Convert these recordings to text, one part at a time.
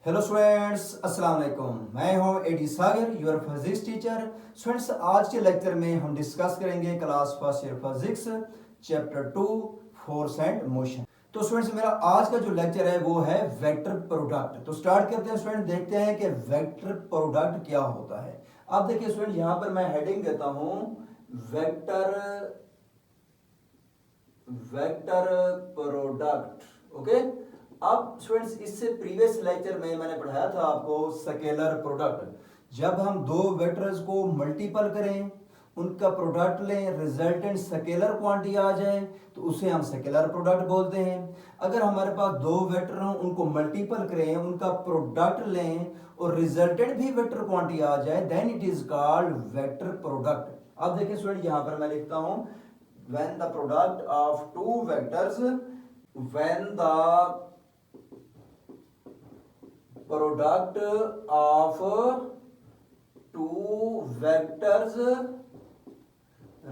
Hello students, अस्सलाम वालेकुम। मैं हूं AD Sagar, your physics teacher. Students, आज के लेक्चर में हम डिस्कस करेंगे class first year physics chapter 2 force and motion. तो स्टूडेंट्स, मेरा आज का जो लेक्चर है वो है वेक्टर प्रोडक्ट। तो स्टार्ट करते हैं स्टूडेंट, देखते हैं कि वेक्टर प्रोडक्ट क्या होता है। अब देखिए स्टूडेंट, यहां पर मैं हेडिंग देता हूं वेक्टर वेक्टर प्रोडक्ट। ओके। अब स्टूडेंट्स, इससे प्रीवियस लेक्चर में मैंने पढ़ाया था आपको स्केलर प्रोडक्ट। जब हम दो वेक्टर्स को मल्टीपल करें, उनका प्रोडक्ट लें, रिजल्टेंट स्केलर क्वांटिटी आ जाए तो उसे हम स्केलर प्रोडक्ट बोलते हैं। अगर हमारे पास दो वेक्टर हों, उनको मल्टीपल करें, उनका प्रोडक्ट लें और रिजल्टेंट भी वेक्टर क्वांटिटी आ जाए, then it is called vector product. अब देखिए स्टूडेंट, यहां पर मैं लिखता हूं when the product of two vectors when the product of two vectors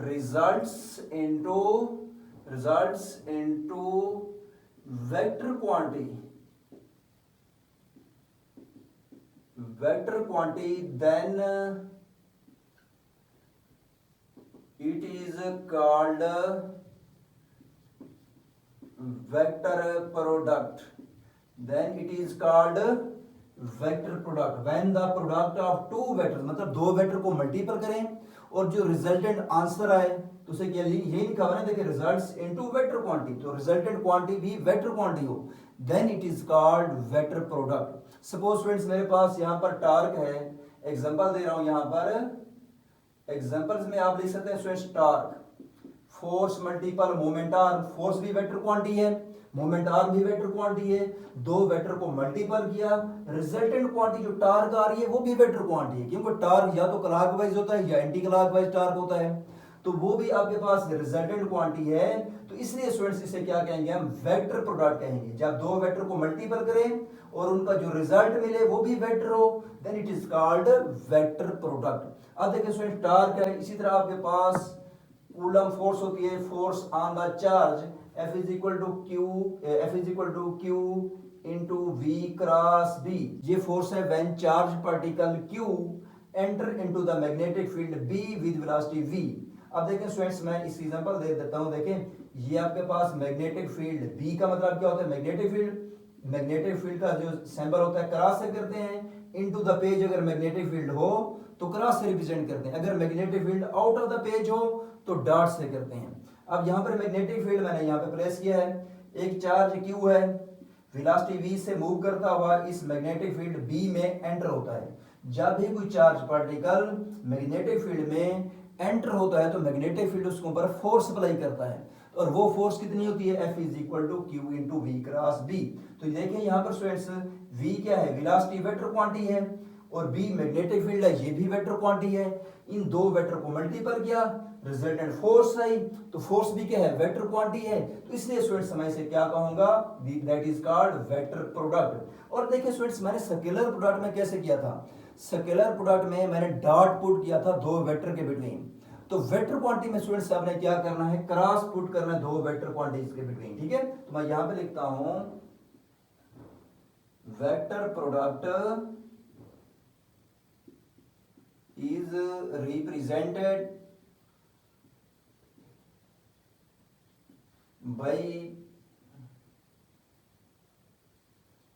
results into vector quantity then it is called vector product. Then it is called vector product when the product of two vector, मतलब दो vector को multiple करें और जो resultant answer आए तो उसे क्या यही लिखा हुआ है, देखिए रिजल्ट्स इनटू वेक्टर क्वांटिटी, तो रिजल्टेंट क्वांटिटी भी वेक्टर क्वांटिटी हो, then it is called vector product. Suppose students, मेरे पास यहाँ पर टार्क है, एग्जांपल दे रहा हूं यहाँ पर। एग्जांपल्स में आप लिख सकते हैं students, torque, force multiple moment arm. Force भी वेक्टर क्वांटिटी है, मोमेंट आर्म भी वेक्टर क्वांटिटी है। दो वेक्टर को मल्टीपल किया, रिजल्टेंट क्वांटिटी जो टार्क आ रही है वो भी वेक्टर क्वांटिटी है, क्योंकि टार्क या तो क्लॉकवाइज होता है या एंटी क्लॉकवाइज टार्क होता है, तो वो भी आपके पास रिजल्टेंट क्वांटिटी है। तो इसलिए स्टूडेंट्स इसे क्या कहेंगे, हम वेक्टर प्रोडक्ट कहेंगे। जब दो वेक्टर को मल्टीपल करें और उनका जो रिजल्ट मिले वो भी वेक्टर हो, then it is called vector product. अब देखिए स्टूडेंट, टार्क है, इसी तरह आपके पास कूलम फोर्स होती है, force on the charge, F is equal to Q into V cross B। ये फोर्स है when charge particle Q enter into the magnetic field B with velocity V। अब देखें स्टूडेंट्स, मैं इस एग्जांपल दे देता हूं। देखें, ये आपके पास मैग्नेटिक फील्ड B का मतलब क्या होता है, मैग्नेटिक फील्ड। मैग्नेटिक फील्ड का जो सिंबल होता है क्रॉस से करते हैं, इनटू द पेज अगर मैग्नेटिक फील्ड हो तो क्रॉस से रिप्रेजेंट करते हैं, अगर magnetic field out of the page हो तो डॉट से करते हैं। अब यहाँ पर मैग्नेटिक फील्ड मैंने यहाँ पे प्लेस किया है, एक चार्ज Q है, वेलोसिटी V से मूव करता हुआ इस मैग्नेटिक फील्ड B में एंटर होता है। जब भी कोई चार्ज पार्टिकल मैग्नेटिक फील्ड में एंटर होता है तो मैग्नेटिक फील्ड उसके ऊपर फोर्स अप्लाई करता है, और वो फोर्स कितनी होती है, F is equal to Q into V cross B। तो देखिए यहाँ पर स्टूडेंट्स, V क्या है, वेलोसिटी वेक्टर क्वांटिटी है, और B मैग्नेटिक फील्ड है, ये भी वेक्टर क्वांटिटी है। इन दो वेक्टर को मल्टीपल किया, रिजल्टेंट फोर्स आई, तो फोर्स भी क्या है, वेक्टर क्वांटिटी है। तो इसलिए स्टूडेंट्स मैं इसे क्या कहूंगा, that is called vector product. और देखिए स्टूडेंट्स, मैंने स्केलर प्रोडक्ट में कैसे किया था, स्केलर प्रोडक्ट में मैंने डॉट पुट किया था दो वेक्टर के बिटवीन। तो वेक्टर क्वांटिटी में स्टूडेंट्स आपने क्या करना है, क्रॉस पुट करना है दो वेक्टर क्वांटिटीज के बिटवीन। ठीक है, तो मैं यहां पे लिखता हूं vector product is represented by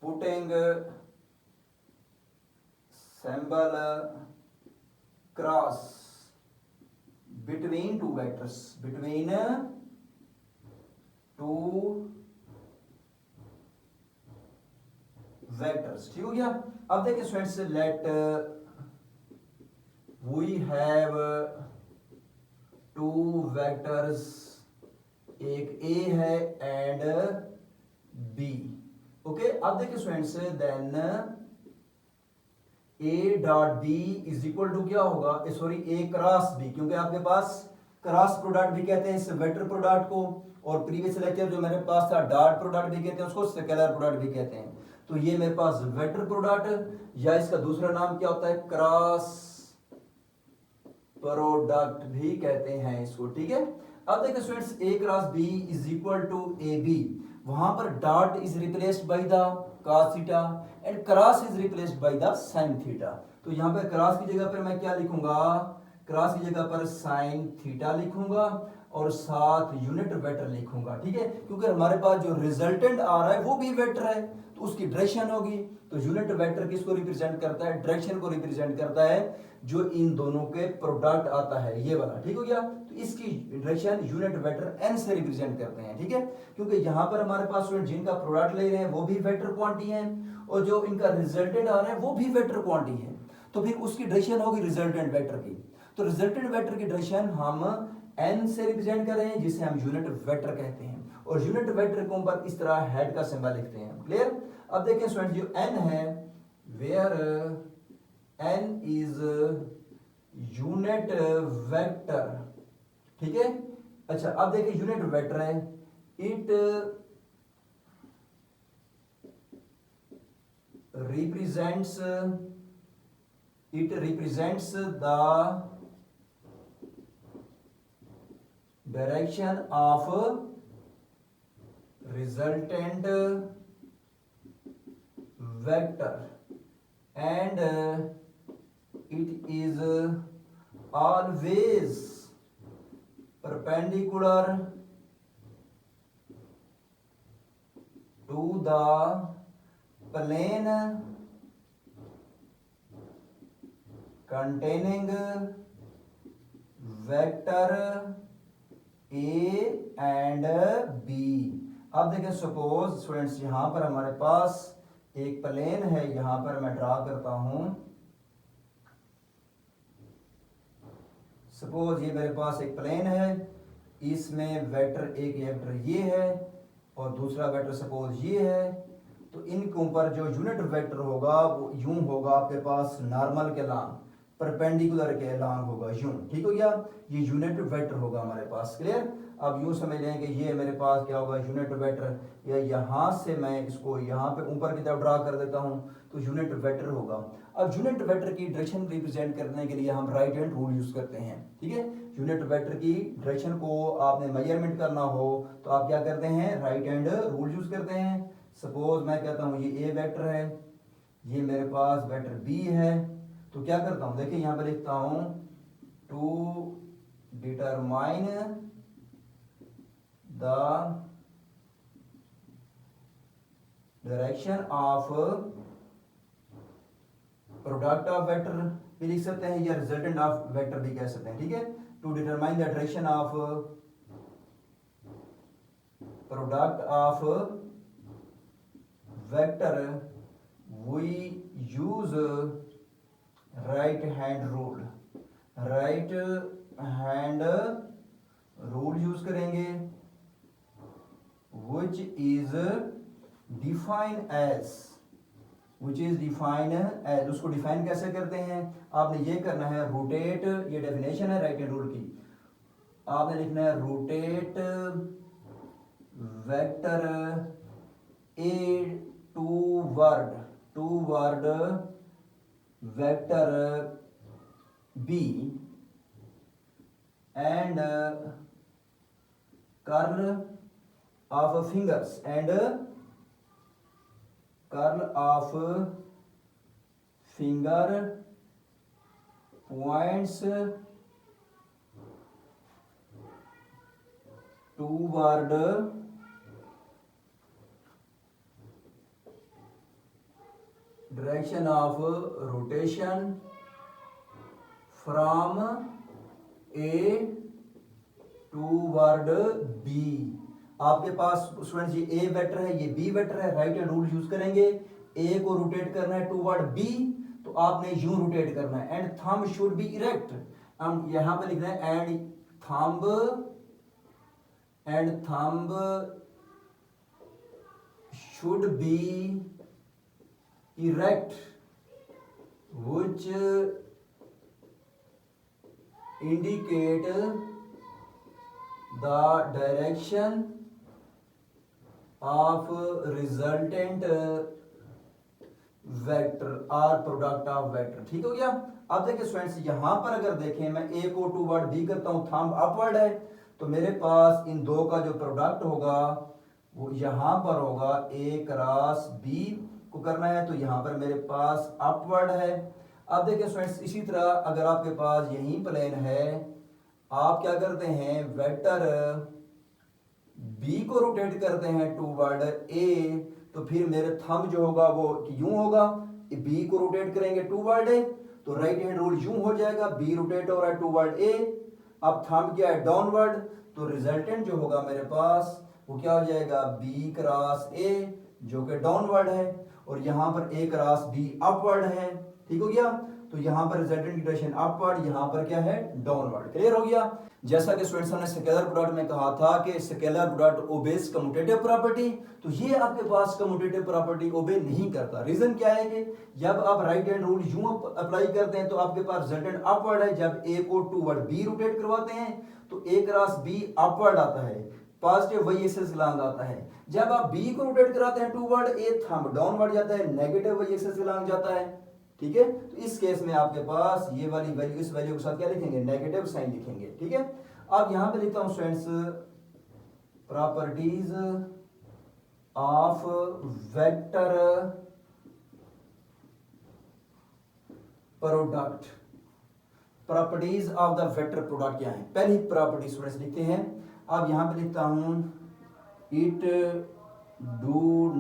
putting symbol cross between two vectors, between two vectors। ठीक हो गया। अब देखिए students, let we have two vectors, एक A है एंड B। ओके, अब देखिए students, then A dot B is equal to क्या होगा, सॉरी A क्रॉस B, क्योंकि आपके पास क्रॉस प्रोडक्ट भी कहते हैं इस वेक्टर प्रोडक्ट को, और प्रीवियस लेक्चर जो मेरे पास था डॉट प्रोडक्ट भी कहते हैं उसको, स्केलर प्रोडक्ट भी कहते हैं। तो ये मेरे पास वेक्टर प्रोडक्ट, या इसका दूसरा नाम क्या होता है, क्रॉस प्रोडक्ट भी कहते हैं इसको। ठीक है, अब देखिए students, A cross B is equal to A B, वहां पर dot is replaced by the cos theta and cross is replaced by the sine theta. तो यहाँ पे क्रॉस की जगह पर मैं क्या लिखूंगा, क्रॉस की जगह पर साइन थीटा लिखूंगा और साथ यूनिट वेक्टर लिखूंगा, ठीक है, क्योंकि हमारे पास जो रिजल्टेंट आ रहा है वो भी वेक्टर है तो उसकी डायरेक्शन होगी। तो यूनिट वेक्टर किसको रिप्रेजेंट करता है, डायरेक्शन को रिप्रेजेंट करता है जो इन दोनों के प्रोडक्ट आता है, ये वाला, ठीक हो गया। तो इसकी डायरेक्शन यूनिट वेक्टर एन से रिप्रेजेंट करते हैं, ठीक है, क्योंकि यहां पर हमारे पास स्टूडेंट जिनका प्रोडक्ट ले रहे हैं वो भी वेक्टर क्वांटिटी है और जो इनका रिजल्टेंट आ रहा है वो भी वेक्टर क्वांटिटी है, तो फिर उसकी डायरेक्शन होगी रिजल्टेंट वेक्टर की। तो रिजल्टेंट वेक्टर की डायरेक्शन हम एन से रिप्रेजेंट कर रहे हैं जिसे हम यूनिट वेक्टर कहते हैं और यूनिट वेक्टर को ऊपर इस तरह हेड का सिंबल लिखते हैं, क्लियर। अब देखें स्टूडेंट जो एन है, where n is unit vector, ठीक है। अच्छा अब देखिए यूनिट वेक्टर है, it represents the direction of resultant vector and it is always perpendicular to the plane containing vector a and b। अब देखें सपोज स्टूडेंट्स यहां पर हमारे पास एक प्लेन है, यहां पर मैं ड्रा करता हूं, सपोज ये मेरे पास एक प्लेन है, इसमें वेक्टर एक वेक्टर ये है और दूसरा वेक्टर सपोज ये है। तो इनके ऊपर जो यूनिट वेक्टर होगा वो यूं होगा आपके पास नॉर्मल के लॉन्ग, परपेंडिकुलर के लॉन्ग होगा यूं, ठीक हो गया, ये यूनिट वेक्टर होगा हमारे पास, क्लियर। अब यूं समझ लें कि ये मेरे पास क्या होगा यूनिट वेक्टर, या यहां से मैं इसको यहां पे ऊपर की तरफ ड्रा कर देता हूं तो यूनिट वेक्टर होगा। अब यूनिट वेक्टर की डायरेक्शन रिप्रेजेंट करने के लिए हम राइट हैंड रूल यूज करते हैं, ठीक है। यूनिट वेक्टर की डायरेक्शन को आपने मेजरमेंट करना हो तो आप क्या करते हैं, राइट हैंड रूल यूज करते हैं। सपोज मैं कहता हूं ये ए वेक्टर है, ये मेरे पास वेक्टर बी है, तो क्या करता हूं, देखिए यहां पर लिखता हूं to determine the direction of product of vector भी लिख सकते हैं या रिजल्टेंट ऑफ वेक्टर भी कह सकते हैं, ठीक है। To determine the direction of product of vector we use right hand rule, right hand rule use करेंगे which is defined as, उसको डिफाइन कैसे करते हैं, आपने ये करना है रोटेट, ये डेफिनेशन है राइट हैंड रूल की, आपने लिखना है rotate vector A toward vector B and curl of fingers and curl of finger points toward direction of rotation from A toward B. आपके पास स्टूडेंट्स ये ए वेक्टर है, ये बी वेक्टर है, राइट हैंड रूल यूज करेंगे, A को rotate करना है टूवर्ड बी तो आपने यूं रोटेट करना है and thumb should be erect, हम यहां पे लिखना है and thumb should be erect which indicate the direction of resultant vector और प्रोडक्ट ऑफ वेक्टर, ठीक हो गया। अब देखिए स्टूडेंट्स यहां पर अगर देखें मैं ए को टूवर्ड बी करता हूं, थंब अपवर्ड है, तो मेरे पास इन दो का जो प्रोडक्ट होगा वो यहां पर होगा ए क्रॉस बी को करना है, तो यहाँ पर मेरे पास अपवर्ड है। अब देखिए स्टूडेंट्स, इसी तरह अगर आपके पास यही प्लेन है, आप क्या करते हैं, वेक्टर बी को रोटेट करते हैं टूवर्ड ए, तो फिर मेरे थंब जो होगा वो यूं होगा, बी को रोटेट करेंगे टूवर्ड ए तो राइट हैंड रूल यूं हो जाएगा, बी रोटेट हो रहा है टूवर्ड ए, अब थंब क्या है डाउनवर्ड, तो रिजल्टेंट जो होगा मेरे पास वो क्या हो जाएगा, बी क्रॉस ए जो कि डाउनवर्ड है, और यहां पर ए क्रॉस बी अपवर्ड है। ठीक हो गया, तो यहां पर रिजल्टेंट की डायरेक्शन अपवर्ड, यहां पर क्या है डाउनवर्ड। क्लियर हो गया। जैसा कि स्टूडेंट्स हमने स्केलर प्रोडक्ट में कहा था कि scalar product obeys commutative property, तो ये आपके पास कम्यूटेटिव प्रॉपर्टी ओबे नहीं करता। रीजन क्या है कि जब आप राइट हैंड रूल यूं अप्लाई करते हैं तो आपके पास रिजल्टेंट अपवर्ड है, जब ए को टूवर्ड बी रोटेट करवाते हैं तो ए क्रॉस बी अपवर्ड आता है, पॉजिटिव वाई एक्सिस लॉन्ग आता है। जब आप बी को रोटेट कराते हैं टूवर्ड ए, थंब डाउनवर्ड जाता है, नेगेटिव वाई एक्सिस लॉन्ग जाता है। ठीक है, तो इस केस में आपके पास ये वाली वैल्यू इस वैल्यू के साथ क्या लिखेंगे, नेगेटिव साइन लिखेंगे। ठीक है, अब यहां पे लिखता हूं students, properties of vector product. Properties of the vector product क्या है, पहली प्रॉपर्टी स्टूडेंट्स लिखते हैं। अब यहां पे लिखता हूं, it do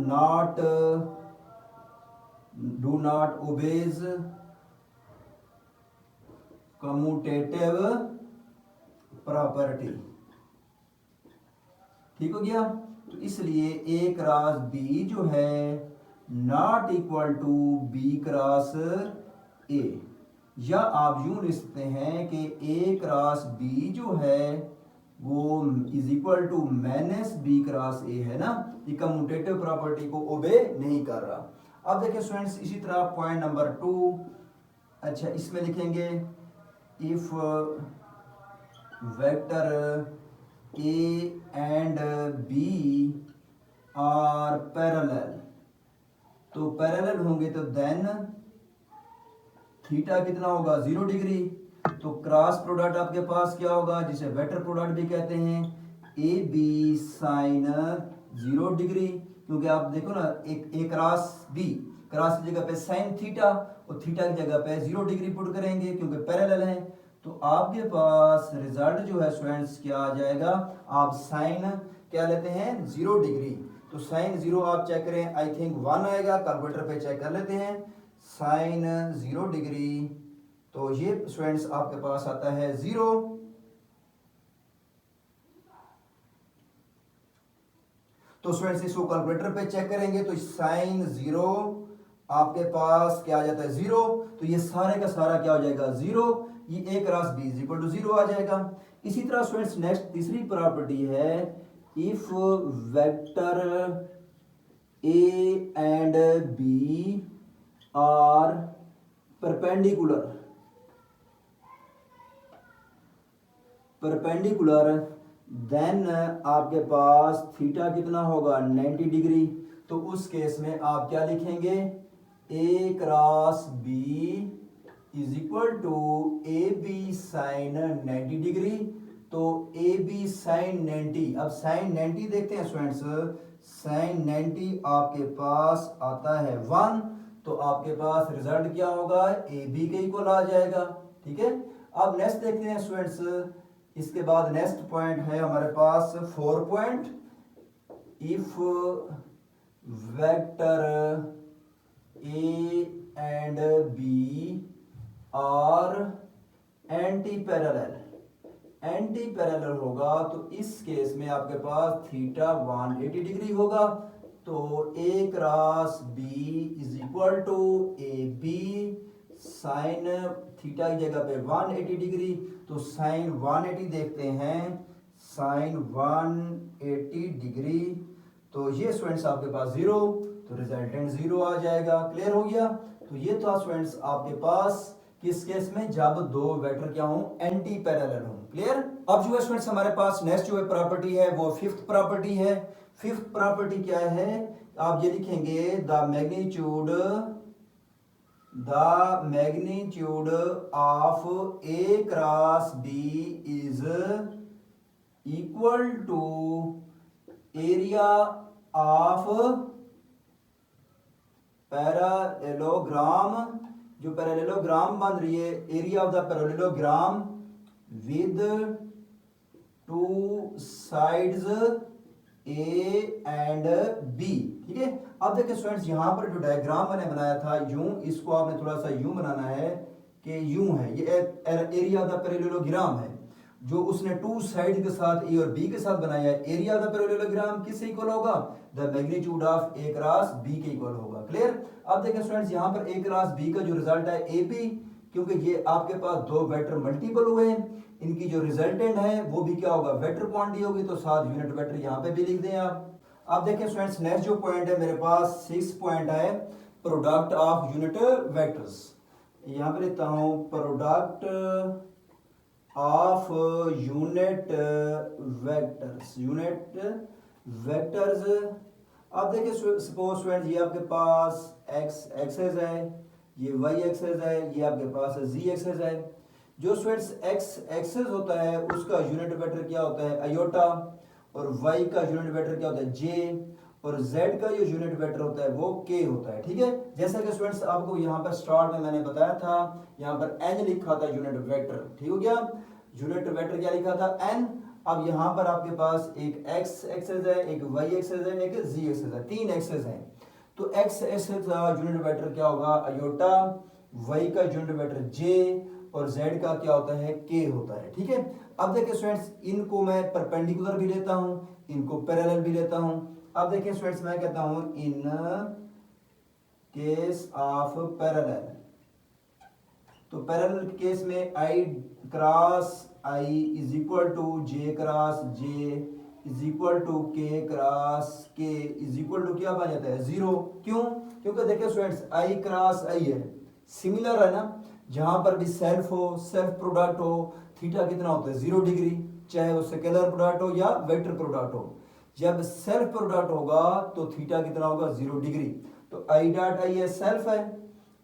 not obeys commutative property. ठीक हो गया, तो इसलिए ए क्रॉस बी जो है not equal to B cross A, या आप यूं लिख सकते हैं कि ए क्रॉस बी जो है वो is equal to minus B cross A है ना, ये कम्यूटेटिव प्रॉपर्टी को ओबे नहीं कर रहा। अब देखिए स्टूडेंट्स, इसी तरह पॉइंट नंबर 2, अच्छा इसमें लिखेंगे, if vector A and B are parallel, तो पैरेलल होंगे तो देन थीटा कितना होगा, 0 डिग्री। तो क्रॉस प्रोडक्ट आपके पास क्या होगा, जिसे वेक्टर प्रोडक्ट भी कहते हैं, ए बी साइन 0 डिग्री, क्योंकि आप देखो ना, एक ए क्रॉस बी, क्रॉस की जगह पे साइन थीटा और थीटा की जगह पे 0 डिग्री पुट करेंगे क्योंकि पैरेलल है। तो आपके पास रिजल्ट जो है स्टूडेंट्स क्या आ जाएगा, आप साइन क्या लेते हैं, 0 डिग्री, तो साइन 0 आप चेक करें, आई थिंक 1 आएगा, कैलकुलेटर पे चेक कर लेते हैं, साइन 0 डिग्री, तो ये स्टूडेंट्स आपके पास आता है 0। तो स्टूडेंट्स इसको कैलकुलेटर पे चेक करेंगे तो साइन 0 आपके पास क्या आ जाता है, 0, तो ये सारे का सारा क्या हो जाएगा, 0, ये a cross B is equal to 0 आ जाएगा। इसी तरह स्टूडेंट्स नेक्स्ट तीसरी प्रॉपर्टी है, if vector A and B are perpendicular, then आपके पास थीटा कितना होगा, 90 डिग्री। तो उस केस में आप क्या लिखेंगे, a cross B is equal to A b sine 90 degree. तो ए बी साइन 90, अब साइन 90 देखते हैं स्टूडेंट्स, साइन 90 आपके पास आता है 1, तो आपके पास रिजल्ट क्या होगा, ए बी के इक्वल आ जाएगा। ठीक है, अब नेक्स्ट देखते हैं स्टूडेंट्स, इसके बाद नेक्स्ट पॉइंट है हमारे पास 4 point, if vector A and B are anti parallel होगा, तो इस केस में आपके पास थीटा 180 डिग्री होगा। तो a cross B is equal to A b sine theta की जगह पे 180 डिग्री, तो साइन 180 देखते हैं, साइन 180 डिग्री, तो ये स्टूडेंट्स आपके पास 0, तो रिजल्टेंट 0 आ जाएगा। क्लियर हो गया, तो ये था स्टूडेंट्स आपके पास किस केस में, जब दो वेक्टर क्या हो, एंटी पैरेलल हो। क्लियर। अब जो है स्टूडेंट्स हमारे पास नेक्स्ट जो है प्रॉपर्टी है वो फिफ्थ प्रॉपर्टी है। फिफ्थ प्रॉपर्टी क्या है, आप ये लिखेंगे, the magnitude of A cross B is equal to area of parallelogram, जो पैरेललोग्राम बन रही है, area of the parallelogram with two sides A and B. ठीक है, अब देखिए स्टूडेंट्स, यहां पर जो डायग्राम मैंने बनाया था यूं, इसको आपने थोड़ा सा यूं बनाना है कि यूं है, ये एरिया ऑफ द पैरेललोग्राम है जो उसने टू साइड के साथ ए और बी के साथ बनाया है। एरिया ऑफ द पैरेललोग्राम किससे इक्वल होगा? The magnitude of A cross B के इक्वल होगा। क्लियर? अब देखिए स्टूडेंट्स, यहां पर ए क्रॉस बी का जो रिजल्ट है ए बी, क्योंकि ये आपके पास दो वेक्टर मल्टीपल हुए हैं, इनकी जो रिजल्टेंट है वो भी क्या होगा? वेक्टर क्वांटिटी होगी, तो साथ यूनिट वेक्टर यहां पे भी लिख दें आप। अब देखिए स्टूडेंट्स, नेक्स्ट जो पॉइंट है मेरे पास 6 पॉइंट है, प्रोडक्ट ऑफ यूनिट वेक्टर्स। यहां पे लिखता हूं product of unit vectors, unit vectors. अब देखिए सपोज स्टूडेंट्स, ये आपके पास एक्स एक्सेस है, ये वाई एक्सेस है, ये आपके पास जी एक्सेस है। जो स्टूडेंट्स एक्स एक्सेस होता है उसका यूनिट वेक्टर क्या होता है? आयोटा, और वाई का यूनिट वेक्टर क्या होता है? जे, और जेड का जो यूनिट वेक्टर होता है वो के होता है। ठीक है, जैसा कि स्टूडेंट्स आपको यहाँ पर स्टार्ट में मैंने बताया था, यहाँ पर एन लिखा था यूनिट वेक्टर। ठीक हो गया, यूनिट वेक्टर क्या लिखा था? एन। अब यहाँ पर आपके पास एक एक्स एक्सेस है, एक वाई एक्सेस है, एक जी एक्सेस है, तीन एक्सेस है। तो एक्स एक्सेस का यूनिट वेक्टर क्या होगा? आयोटा, वाई का यूनिट वेक्टर जे, और z का क्या होता है? k होता है। ठीक है, अब देखिए स्टूडेंट्स, इनको मैं परपेंडिकुलर भी लेता हूं, इनको पैरेलल भी लेता हूं। अब देखिए स्टूडेंट्स, मैं कहता हूं इन केस ऑफ पैरेलल, तो पैरेलल केस में i cross i is equal to j cross j is equal to k cross k is equal to क्या बन जाता है? 0। क्यों? क्योंकि देखिए स्टूडेंट्स, i क्रॉस i है, सिमिलर है ना, जहां पर भी सेल्फ हो, सेल्फ प्रोडक्ट हो, थीटा कितना होता है? 0 डिग्री, चाहे वो स्केलर प्रोडक्ट हो या वेक्टर प्रोडक्ट हो। जब सेल्फ प्रोडक्ट होगा तो थीटा कितना होगा? 0 डिग्री। तो आई डॉट आई है, सेल्फ है,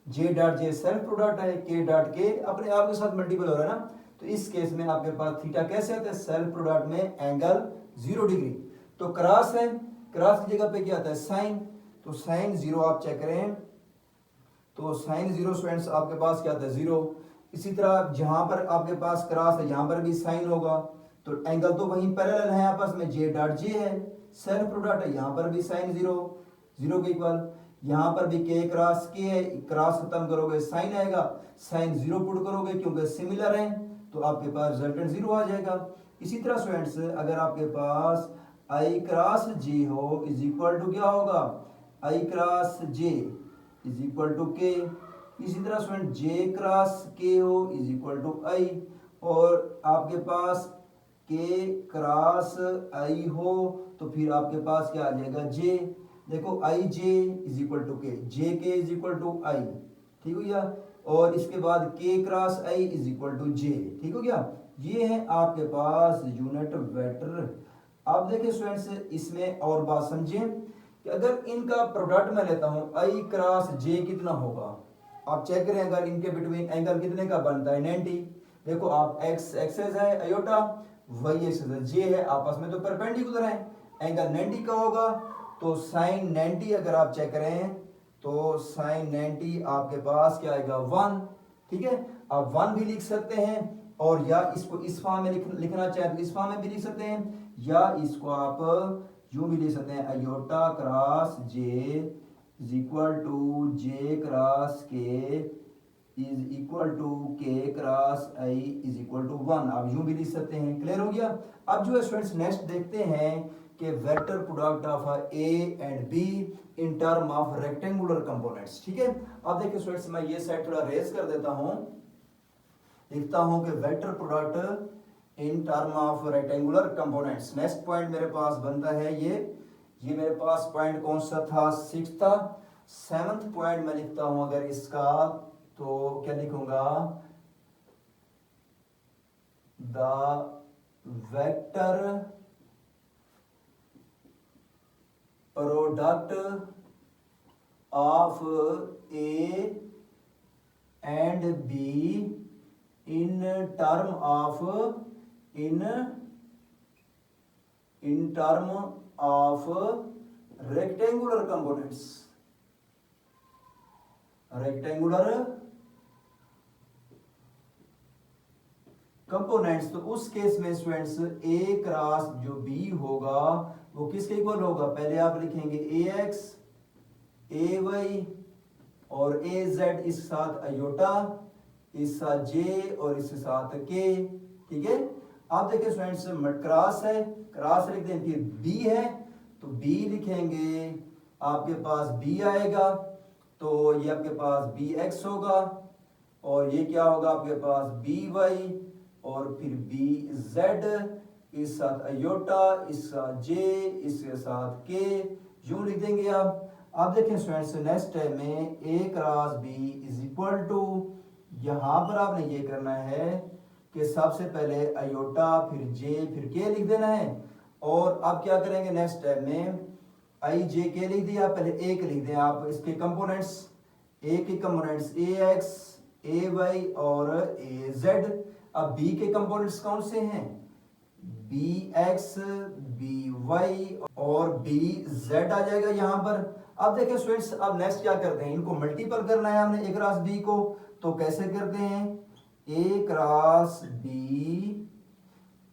J dot J self product है, के डॉट के अपने आप के साथ मल्टीपल हो रहा है ना, तो इस केस में आपके पास थीटा कैसे आता है? सेल्फ प्रोडक्ट में एंगल 0 डिग्री। तो क्रॉस है, क्रॉस की जगह पे क्या आता है? साइन, तो साइन 0 आप चेक करें, तो साइन 0 स्टूडेंट्स आपके पास क्या आता है? 0। इसी तरह जहां पर आपके पास क्रॉस है यहां पर भी साइन होगा, तो एंगल तो वहीं पैरेलल है आपस में, जे डॉट जे है, सेल्फ प्रोडक्ट है, यहां पर भी साइन 0 0 के इक्वल, यहां पर भी के क्रॉस के है, क्रॉस खत्म करोगे साइन आएगा, साइन 0 पुट करोगे क्योंकि सिमिलर है, तो आपके पास रिजल्टेंट 0 आ जाएगा। इसी तरह स्टूडेंट्स, अगर आपके पास आई क्रॉस जे हो इज इक्वल टू क्या होगा? I cross J is equal to k. इसी तरह स्टूडेंट जे क्रॉस के हो इज इक्वल टू आई, और आपके पास के क्रॉस आई हो तो फिर आपके पास क्या आ जाएगा? जे। देखो आई जे इज इक्वल टू के, जे के इज इक्वल टू आई। ठीक हो गया, और इसके बाद के cross I is equal to j. ठीक हो गया, ये है आपके पास यूनिट वेक्टर। अब देखिए स्टूडेंट्स, इसमें और बात समझें कि अगर इनका प्रोडक्ट मैं लेता हूं आई क्रॉस जे कितना होगा? आप चेक करें, अगर इनके बिटवीन एंगल कितने का बनता है? 90। देखो आप एक्स एक्सेस है आयोटा, वाई एक्सेस है जे है, आपस में तो परपेंडिकुलर है, एंगल 90 का होगा, तो साइन 90 अगर आप चेक करें तो साइन 90 आपके पास क्या आएगा? 1। ठीक है, आप 1 भी लिख सकते हैं, और या इसको इस फॉर्म में लिखना चाहे तो इस फॉर्म में भी लिख सकते हैं, या इसको आप यूं भी लिख सकते हैं, iota cross J is equal to J cross K is equal to K cross I is equal to 1। आप यूं भी लिख सकते हैं। क्लियर हो गया? अब जो स्टूडेंट्स नेक्स्ट देखते हैं कि vector product of A and be in term of rectangular components. ठीक है, अब देखिए स्टूडेंट्स, मैं ये साइड थोड़ा रेज कर देता हूं, लिखता हूं कि vector product in term of rectangular components. Next point मेरे पास बनता है ये मेरे पास पॉइंट कौन सा था? 6 था। 7th पॉइंट मैं लिखता हूं अगर इसका, तो क्या लिखूंगा? The vector product of A and B in term of rectangular components, rectangular components. तो उस केस में स्टूडेंट्स ए क्रॉस जो बी होगा वो किसके इक्वल होगा, पहले आप लिखेंगे ए एक्स ए वाई और ए जेड इस साथ अयोटा, इस साथ जे और इस साथ के। ठीक है, आप देखिए स्टूडेंट्स क्रॉस है, क्रॉस लिख दें, फिर बी है तो बी लिखेंगे, आपके पास बी आएगा तो ये आपके पास बी एक्स होगा और ये क्या होगा आपके पास बी वाई और फिर बी जेड, इस साथ अयोटा, इस साथ जे, इसके साथ के, यूं लिख देंगे आप। अब देखें स्टूडेंट्स नेक्स्ट स्टेप में a cross B is equal to, यहां पर आपने ये करना है कि सबसे पहले अयोटा फिर जे फिर के लिख देना है। और अब क्या करेंगे नेक्स्ट स्टेप में, आई जे के लिख दिया, पहले ए के लिख दें आप, इसके कंपोनेंट्स, ए के कंपोनेंट्स ए एक्स ए वाई और ए जेड। अब बी के कंपोनेंट्स कौन से हैं, बी एक्स बी वाई और बी जेड आ जाएगा यहां पर। अब देखिए स्टूडेंट्स अब नेक्स्ट क्या करते हैं, इनको मल्टीपल करना है हमने ए क्रॉस बी को, तो कैसे करते हैं, ए क्रॉस बी,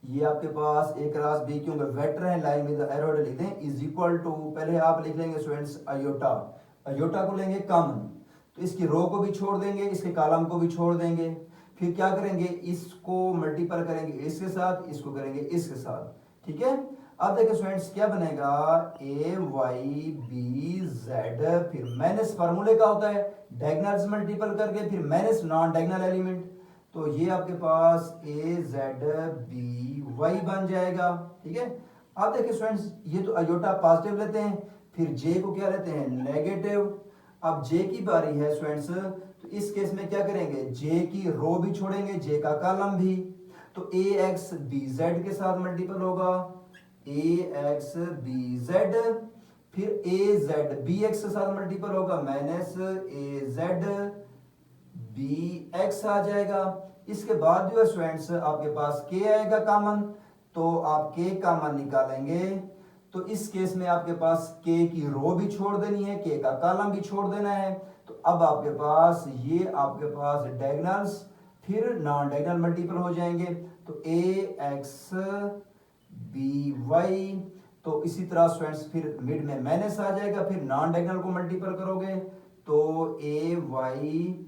ये आपके पास ए क्रॉस बी क्योंकि वेक्टर है, लाइन में एरो लिख दें, इज इक्वल टू, पहले आप लिख लेंगे स्टूडेंट्स अयोटा, अयोटा को लेंगे कॉमन तो इसकी रो को भी छोड़ देंगे, इसके कॉलम को भी छोड़ देंगे, फिर क्या करेंगे इसको मल्टीपल करेंगे इसके साथ, इसको करेंगे इसके साथ। ठीक है, अब देखिए स्टूडेंट्स क्या बनेगा, ए वाई बी जेड, फिर माइनस फार्मूले का होता है डायगोनल्स मल्टीपल करके फिर माइनस नॉन डायगोनल एलिमेंट, तो ये आपके पास ए जेड बी वाई बन जाएगा। ठीक है, अब देखिए स्टूडेंट्स ये तो अयोटा पॉजिटिव लेते हैं, फिर जे को क्या लेते हैं नेगेटिव। अब जे की बारी है स्टूडेंट्स, तो इस केस में क्या करेंगे, जे की रो भी छोड़ेंगे, जे का कॉलम भी, तो ए एक्स बी जेड के साथ मल्टीपल होगा, ए एक्स बी जेड, फिर ए जेड बी एक्स के साथ मल्टीपल होगा, माइनस ए जेड बी एक्स आ जाएगा। इसके बाद जो है स्टूडेंट्स आपके पास के आएगा कॉमन, तो आप के कॉमन निकालेंगे, तो इस केस में आपके पास के की रो भी छोड़ देनी है, के का कॉलम भी छोड़ देना है, तो अब आपके पास ये आपके पास डायगोनल्स फिर नॉन डायगोनल मल्टीपल हो जाएंगे, तो ए एक्स बी वाई, तो इसी तरह स्टूडेंट्स फिर मिड में माइनस आ जाएगा, फिर नॉन डायगोनल को मल्टीपल करोगे तो ए वाई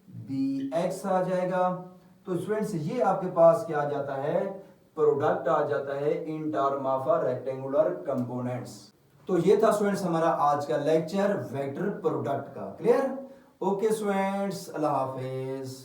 बी एक्स आ जाएगा। तो स्टूडेंट्स ये आपके पास क्या आ जाता है, प्रोडक्ट आ जाता है in term of rectangular components. तो ये था स्टूडेंट्स हमारा आज का लेक्चर वेक्टर प्रोडक्ट का। क्लियर? ओके स्टूडेंट्स, अल्लाह हाफिज।